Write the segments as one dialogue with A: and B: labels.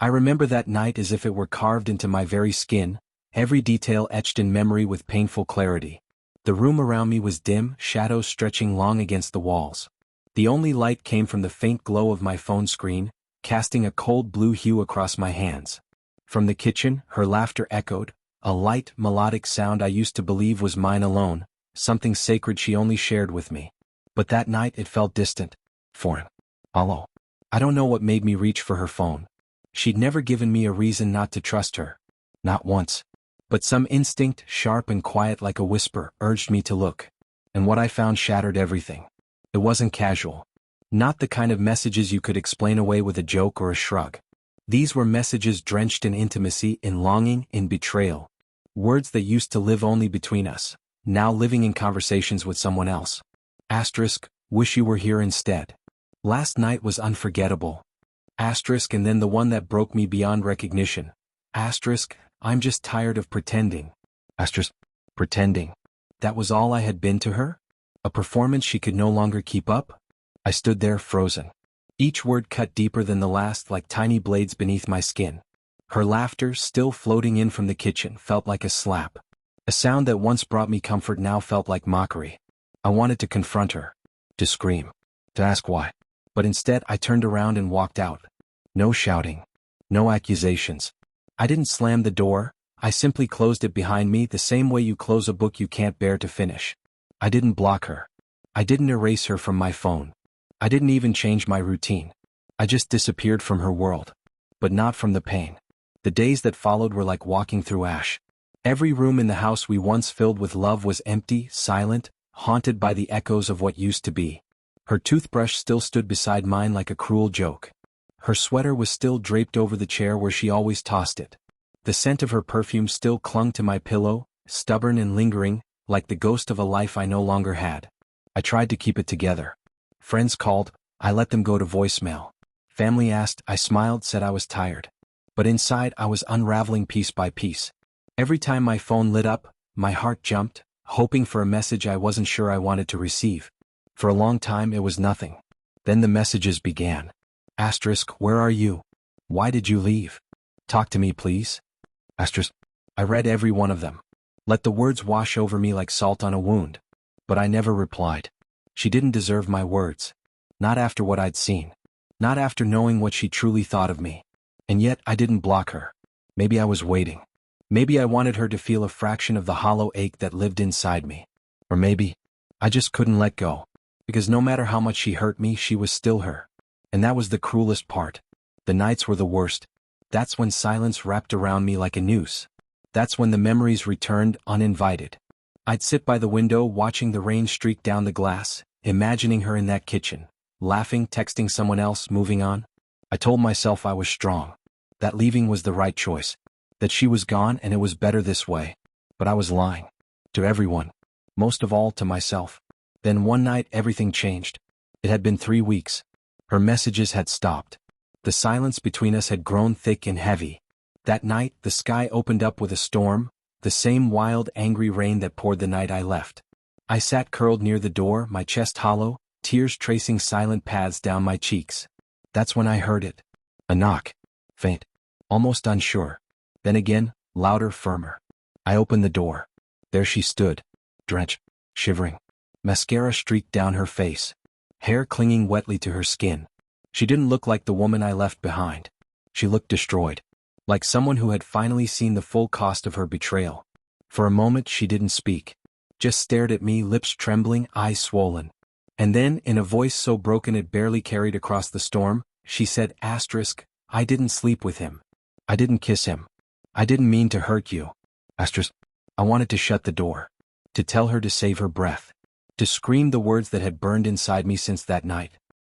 A: I remember that night as if it were carved into my very skin, every detail etched in memory with painful clarity. The room around me was dim, shadows stretching long against the walls. The only light came from the faint glow of my phone screen, casting a cold blue hue across my hands. From the kitchen, her laughter echoed, a light, melodic sound I used to believe was mine alone, something sacred she only shared with me. But that night it felt distant, foreign, hollow. I don't know what made me reach for her phone. She'd never given me a reason not to trust her. Not once. But some instinct, sharp and quiet like a whisper, urged me to look. And what I found shattered everything. It wasn't casual. Not the kind of messages you could explain away with a joke or a shrug. These were messages drenched in intimacy, in longing, in betrayal. Words that used to live only between us, now living in conversations with someone else. Asterisk, wish you were here instead. Last night was unforgettable. Asterisk, and then the one that broke me beyond recognition. Asterisk, I'm just tired of pretending. Asterisk, pretending. That was all I had been to her? A performance she could no longer keep up? I stood there frozen. Each word cut deeper than the last, like tiny blades beneath my skin. Her laughter, still floating in from the kitchen, felt like a slap. A sound that once brought me comfort now felt like mockery. I wanted to confront her. To scream. To ask why. But instead I turned around and walked out. No shouting. No accusations. I didn't slam the door, I simply closed it behind me the same way you close a book you can't bear to finish. I didn't block her. I didn't erase her from my phone. I didn't even change my routine. I just disappeared from her world. But not from the pain. The days that followed were like walking through ash. Every room in the house we once filled with love was empty, silent, haunted by the echoes of what used to be. Her toothbrush still stood beside mine like a cruel joke. Her sweater was still draped over the chair where she always tossed it. The scent of her perfume still clung to my pillow, stubborn and lingering, like the ghost of a life I no longer had. I tried to keep it together. Friends called, I let them go to voicemail. Family asked, I smiled, said I was tired. But inside I was unraveling piece by piece. Every time my phone lit up, my heart jumped, hoping for a message I wasn't sure I wanted to receive. For a long time it was nothing. Then the messages began. Asterisk, where are you? Why did you leave? Talk to me, please. Asterisk. I read every one of them. Let the words wash over me like salt on a wound. But I never replied. She didn't deserve my words. Not after what I'd seen. Not after knowing what she truly thought of me. And yet I didn't block her. Maybe I was waiting. Maybe I wanted her to feel a fraction of the hollow ache that lived inside me. Or maybe I just couldn't let go. Because no matter how much she hurt me, she was still her. And that was the cruelest part. The nights were the worst. That's when silence wrapped around me like a noose. That's when the memories returned uninvited. I'd sit by the window watching the rain streak down the glass, imagining her in that kitchen, laughing, texting someone else, moving on. I told myself I was strong. That leaving was the right choice. That she was gone and it was better this way. But I was lying. To everyone. Most of all to myself. Then one night everything changed. It had been 3 weeks. Her messages had stopped. The silence between us had grown thick and heavy. That night, the sky opened up with a storm, the same wild, angry rain that poured the night I left. I sat curled near the door, my chest hollow, tears tracing silent paths down my cheeks. That's when I heard it. A knock. Faint. Almost unsure. Then again, louder, firmer. I opened the door. There she stood. Drenched. Shivering. Mascara streaked down her face. Hair clinging wetly to her skin. She didn't look like the woman I left behind. She looked destroyed. Like someone who had finally seen the full cost of her betrayal. For a moment she didn't speak. Just stared at me, lips trembling, eyes swollen. And then, in a voice so broken it barely carried across the storm, she said, Asterisk, I didn't sleep with him. I didn't kiss him. I didn't mean to hurt you. Asterisk. I wanted to shut the door. To tell her to save her breath. To scream the words that had burned inside me since that night.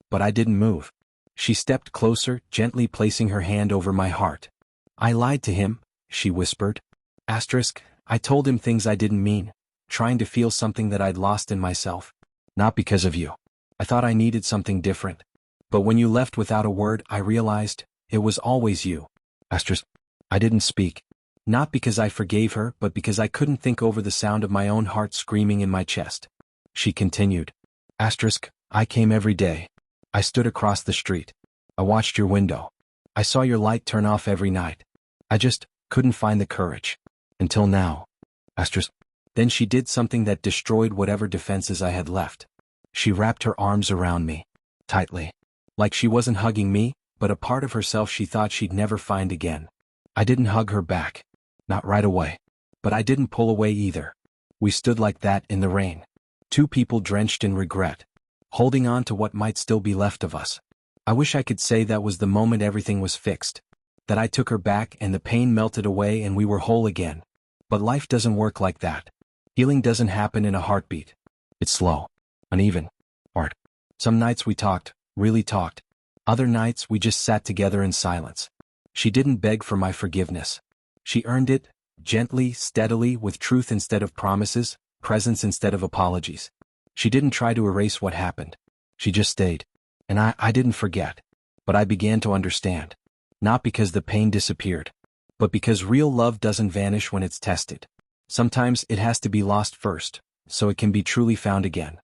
A: But I didn't move. She stepped closer, gently placing her hand over my heart. I lied to him, she whispered. Asterisk, I told him things I didn't mean, trying to feel something that I'd lost in myself. Not because of you. I thought I needed something different. But when you left without a word, I realized it was always you. Asterisk, I didn't speak. Not because I forgave her, but because I couldn't think over the sound of my own heart screaming in my chest. She continued. Asterisk, I came every day. I stood across the street. I watched your window. I saw your light turn off every night. I just couldn't find the courage. Until now. Asterisk. Then she did something that destroyed whatever defenses I had left. She wrapped her arms around me. Tightly. Like she wasn't hugging me, but a part of herself she thought she'd never find again. I didn't hug her back. Not right away. But I didn't pull away either. We stood like that in the rain. Two people drenched in regret. Holding on to what might still be left of us. I wish I could say that was the moment everything was fixed. That I took her back and the pain melted away and we were whole again. But life doesn't work like that. Healing doesn't happen in a heartbeat. It's slow. Uneven. Hard. Some nights we talked, really talked. Other nights we just sat together in silence. She didn't beg for my forgiveness. She earned it, gently, steadily, with truth instead of promises, presence instead of apologies. She didn't try to erase what happened. She just stayed. And I didn't forget. But I began to understand. Not because the pain disappeared, but because real love doesn't vanish when it's tested. Sometimes it has to be lost first, so it can be truly found again.